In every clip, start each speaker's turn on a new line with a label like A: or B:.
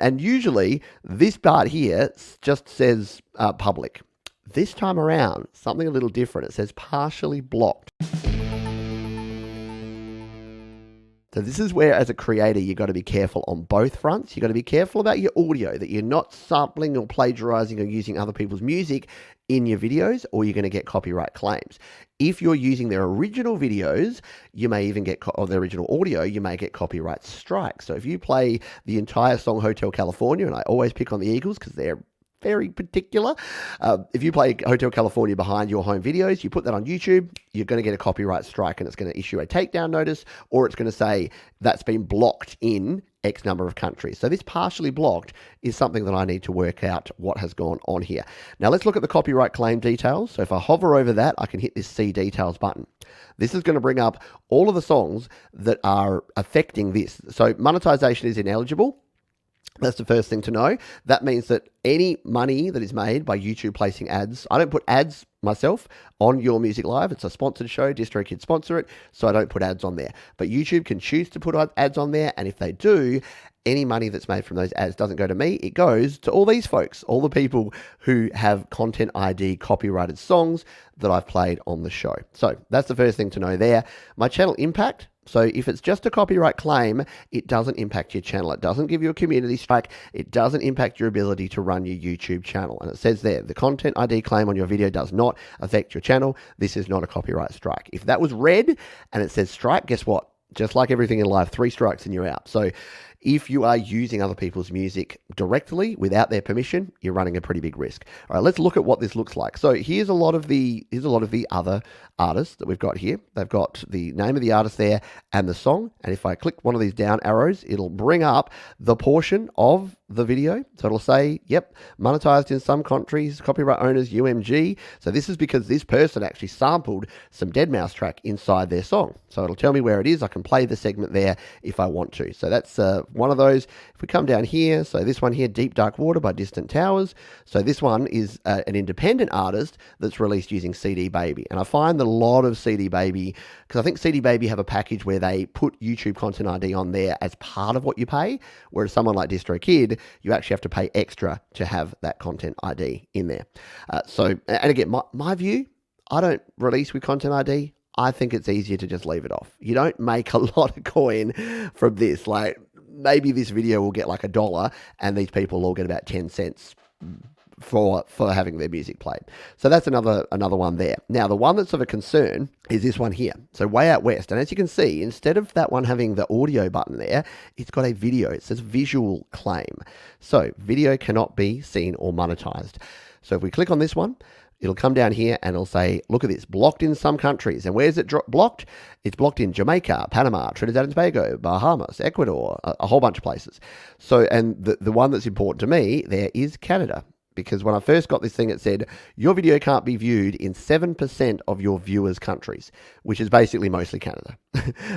A: And usually this part here just says public. This time around, something a little different. It says partially blocked. So this is where, as a creator, you've got to be careful on both fronts. You've got to be careful about your audio, that you're not sampling or plagiarizing or using other people's music in your videos, or you're going to get copyright claims. If you're using their original videos, you may even get, or their original audio, you may get copyright strikes. So if you play the entire song Hotel California, and I always pick on the Eagles because they're very particular. If you play Hotel California behind your home videos, you put that on YouTube, you're going to get a copyright strike, and it's going to issue a takedown notice, or it's going to say that's been blocked in X number of countries. So this partially blocked is something that I need to work out what has gone on here. Now let's look at the copyright claim details. So if I hover over that, I can hit this See Details button. This is going to bring up all of the songs that are affecting this. So monetization is ineligible. That's the first thing to know. That means that any money that is made by YouTube placing ads, I don't put ads myself on Your Music Live. It's a sponsored show. DistroKid sponsor it, so I don't put ads on there. But YouTube can choose to put ads on there, and if they do, any money that's made from those ads doesn't go to me. It goes to all these folks, all the people who have Content ID copyrighted songs that I've played on the show. So that's the first thing to know there. My channel impact. So if it's just a copyright claim, it doesn't impact your channel. It doesn't give you a community strike. It doesn't impact your ability to run your YouTube channel. And it says there, the Content ID claim on your video does not affect your channel. This is not a copyright strike. If that was red and it says strike, guess what? Just like everything in life, 3 strikes and you're out. So if you are using other people's music directly without their permission, you're running a pretty big risk. All right, let's look at what this looks like. So here's a lot of the other artists that we've got here. They've got the name of the artist there and the song. And if I click one of these down arrows, it'll bring up the portion of the video. So it'll say, yep, monetized in some countries, copyright owners, UMG. So this is because this person actually sampled some deadmau5 track inside their song. So it'll tell me where it is. I can play the segment there if I want to. So that's one of those. If we come down here, so this one here, Deep Dark Water by Distant Towers. So this one is an independent artist that's released using CD Baby. And I find that a lot of CD Baby, because I think CD Baby have a package where they put YouTube Content ID on there as part of what you pay, whereas someone like DistroKid, you actually have to pay extra to have that Content ID in there. And again, my view, I don't release with Content ID. I think it's easier to just leave it off. You don't make a lot of coin from this. Like, maybe this video will get like $1 and these people will get about 10 cents for having their music played. So that's another one there. Now, the one that's of a concern is this one here. So Way Out West. And as you can see, instead of that one having the audio button there, it's got a video. It says visual claim. So video cannot be seen or monetized. So if we click on this one, it'll come down here and it'll say, look at this, blocked in some countries. And where's it blocked? It's blocked in Jamaica, Panama, Trinidad and Tobago, Bahamas, Ecuador, a whole bunch of places. So, and the one that's important to me there is Canada. Because when I first got this thing, it said, your video can't be viewed in 7% of your viewers' countries, which is basically mostly Canada.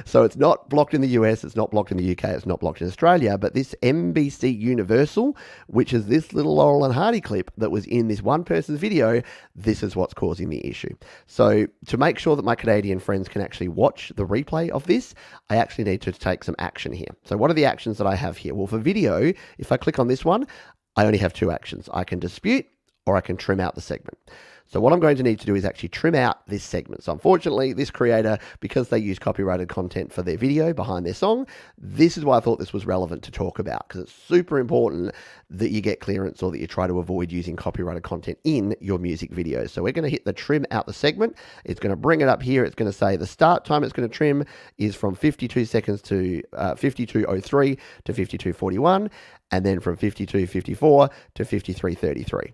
A: So it's not blocked in the US, it's not blocked in the UK, it's not blocked in Australia, but this NBC Universal, which is this little Laurel and Hardy clip that was in this one person's video, this is what's causing the issue. So to make sure that my Canadian friends can actually watch the replay of this, I actually need to take some action here. So what are the actions that I have here? Well, for video, if I click on this one, I only have 2 actions. I can dispute or I can trim out the segment. So what I'm going to need to do is actually trim out this segment. So unfortunately, this creator, because they use copyrighted content for their video behind their song, this is why I thought this was relevant to talk about, because it's super important that you get clearance or that you try to avoid using copyrighted content in your music videos. So we're going to hit the trim out the segment. It's going to bring it up here. It's going to say the start time it's going to trim is from 52 seconds to 52:03 to 52:41, and then from 52:54 to 53:33.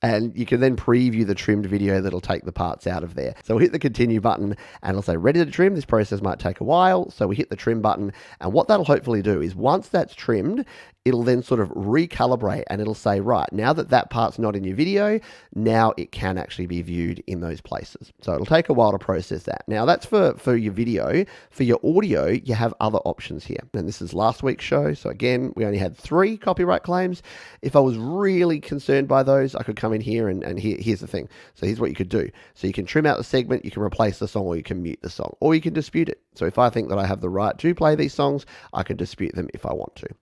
A: And you can then preview the trimmed video that'll take the parts out of there. So we'll hit the continue button and it'll say ready to trim. This process might take a while. So we hit the trim button. And what that'll hopefully do is once that's trimmed, it'll then sort of recalibrate and it'll say, right, now that that part's not in your video, now it can actually be viewed in those places. So it'll take a while to process that. Now that's for your video. For your audio, you have other options here. And this is last week's show. So again, we only had 3 copyright claims. If I was really concerned by those, I could come in here and here's the thing. So here's what you could do. So you can trim out the segment, you can replace the song, or you can mute the song, or you can dispute it. So if I think that I have the right to play these songs, I can dispute them if I want to.